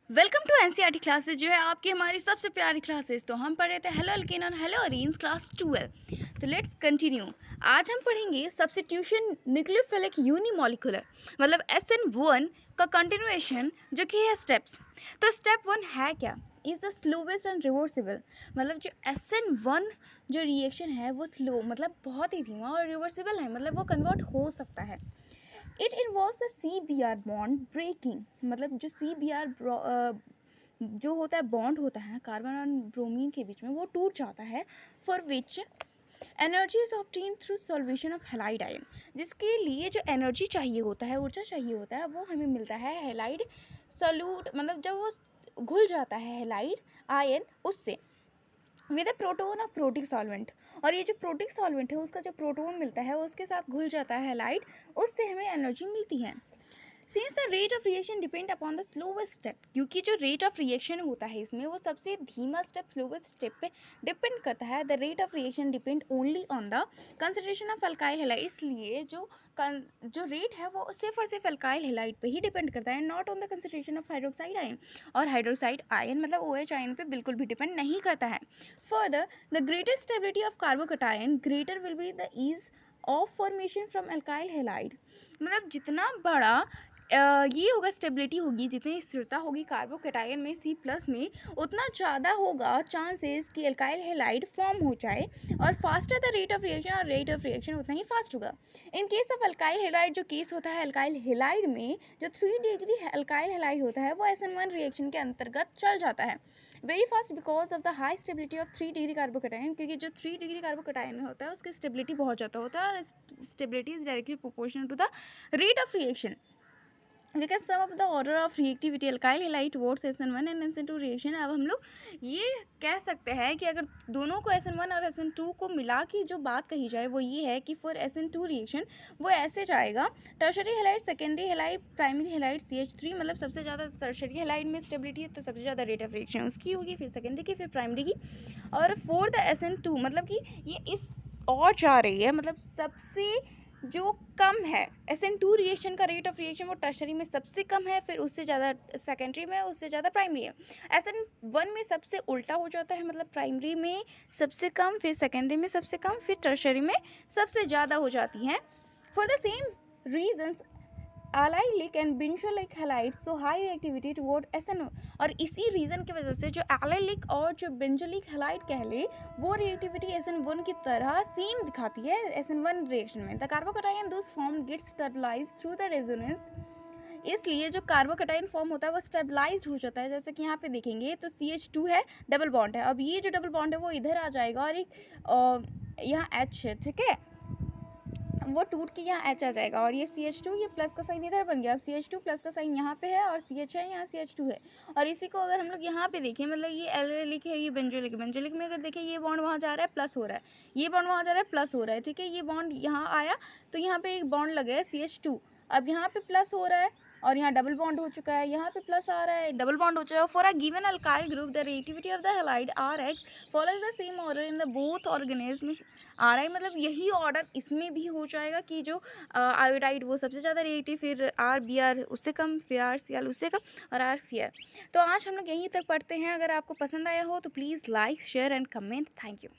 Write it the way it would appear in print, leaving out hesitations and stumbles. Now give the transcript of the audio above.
Welcome to NCERT classes जो है आपकी हमारी सबसे प्यारी क्लासेस। तो हम पढ़ रहे थे हेलो अल्केन और हेलो अरीन्स क्लास 12। तो लेट्स कंटिन्यू। आज हम पढ़ेंगे सब्स्टिट्यूशन न्यूक्लियोफिलिक यूनिमॉलिक्यूलर मतलब SN1 का कंटिन्यूएशन जो कि है स्टेप्स। तो स्टेप 1 है क्या? Is the slowest and reversible. मतलब जो SN1 जो रिएक्शन है वो स्लो मतलब बहुत ही धीमा और रिवर्सिबल है, मतलब वो कन्वर्ट हो सकता है। It involves the CBr bond breaking. मतलब जो CBr जो होता है बॉन्ड होता है कार्बन और ब्रोमीन के बीच में, वो टूट जाता है। For which energy is obtain through solvation of halide ion. जिसके लिए जो एनर्जी चाहिए होता है, ऊर्जा चाहिए होता है, वो हमें मिलता है हैलाइड सॉल्यूट, मतलब जब वो घुल जाता है हैलाइड आयन उससे with a proton of protic solvent. और ये जो प्रोटिक सॉल्वेंट है उसका जो प्रोटोन मिलता है उसके साथ घुल जाता है हैलाइड, उससे हमें एनर्जी मिलती है। Since the rate of reaction depend upon the slowest step, क्योंकि जो रेट ऑफ रिएक्शन होता है इसमें वो सबसे धीमा स्टेप स्लोवेस्ट स्टेप पे डिपेंड करता है। The rate of reaction depend only on the concentration of alkyl halide. इसलिए जो रेट है वो सिर्फ और सिर्फ अल्काइल हैलाइड पे ही डिपेंड करता है, not on the concentration of hydroxide ion. और हाइड्रोक्साइड आयन मतलब OH आयन पे बिल्कुल भी डिपेंड नहीं करता है। Further the greater stability of carbocation greater will be the ease of formation from alkyl halide. मतलब जितना बड़ा ये होगा स्टेबिलिटी होगी, जितनी स्थिरता होगी कार्बोकैटायन में C+ में, उतना ज़्यादा होगा चांसेस कि अल्काइल हैलाइड फॉर्म हो जाए। और faster the rate of reaction, और रेट ऑफ रिएक्शन उतना ही फास्ट होगा। In case of alkyl halide जो केस होता है अल्काइल हैलाइड में, जो 3 डिग्री अल्काइल हैलाइड होता है वो SN1 रिएक्शन के अंतर्गत चल जाता है very fast because of the high stability of 3 degree carbocation. क्योंकि जो 3 डिग्री कार्बोकैटायन में होता है उसकी स्टेबिलिटी बहुत ज़्यादा होता है, और stability is directly proportional to the rate of reaction. Because some of the order of reactivity alkyl halide towards SN1 and SN2 reaction। अब हम लोग ये कह सकते हैं कि अगर दोनों को SN1 और SN2 को मिला के जो बात कही जाए वो ये है कि फॉर SN2 रिएक्शन वो ऐसे जाएगा: tertiary halide, secondary halide, primary halide, CH3। मतलब सबसे ज़्यादा टर्शरी हैलाइड में स्टेबिलिटी है तो सबसे ज़्यादा रेट ऑफ रिएक्शन उसकी होगी, फिर सेकेंडरी की, फिर प्राइमरी की। और फॉर द SN2 मतलब कि ये इस और जा रही है, मतलब सबसे जो कम है SN2 रिएक्शन का रेट ऑफ रिएक्शन वो टर्शरी में सबसे कम है, फिर उससे ज़्यादा सेकेंडरी में, उससे ज़्यादा प्राइमरी है। SN1 में सबसे उल्टा हो जाता है, मतलब प्राइमरी में सबसे कम, फिर सेकेंडरी में सबसे कम, फिर टर्शरी में सबसे ज़्यादा हो जाती हैं। For the same reasons allylic and benzoic halide so high reactivity toward SN1। और इसी रीज़न की वजह से जो एलाइलिक और जो बेंजोइक हैलाइड कह ले वो रिएक्टिविटी SN1 की तरह सेम दिखाती है SN1 रिएक्शन में। The carbocation those form get stabilized through the resonance. इसलिए जो कार्बोकैटायन फॉर्म होता है वो स्टेबलाइज्ड हो जाता है। जैसे कि यहाँ पे देखेंगे तो CH2 है, डबल बॉन्ड है। अब ये जो डबल बॉन्ड है वो इधर आ जाएगा और एक यहाँ H है, ठीक है, वो टूट के यहाँ H आ जाएगा और ये CH2, ये प्लस का साइन इधर बन गया। अब CH2 प्लस का साइन यहाँ पे है और CH है, यहाँ CH2 है। और इसी को अगर हम लोग यहाँ पे देखें, मतलब ये एलिलिक है, ये बेंजोलिक है। बेंजोलिक में अगर देखें ये बॉन्ड वहाँ जा रहा है, प्लस हो रहा है, ये बॉन्ड वहाँ जा रहा है, प्लस हो रहा है, ठीक है। ये बॉन्ड यहाँ आया तो यहाँ पे एक बॉन्ड लगा है CH2, अब यहाँ पे प्लस हो रहा है और यहाँ डबल बॉन्ड हो चुका है, यहाँ पे प्लस आ रहा है, डबल बॉन्ड हो चुका है। For a given alkyl group the reactivity of the halide RX follows the same order in the both organism. RI मतलब यही ऑर्डर इसमें भी हो जाएगा कि जो आयोडाइड वो सबसे ज़्यादा रिएक्टिव, फिर RBr उससे कम, फिर RCl उससे कम, और RFear। तो आज हम लोग यहीं तक पढ़ते हैं। अगर आपको पसंद आया हो तो please like, share and comment. Thank you.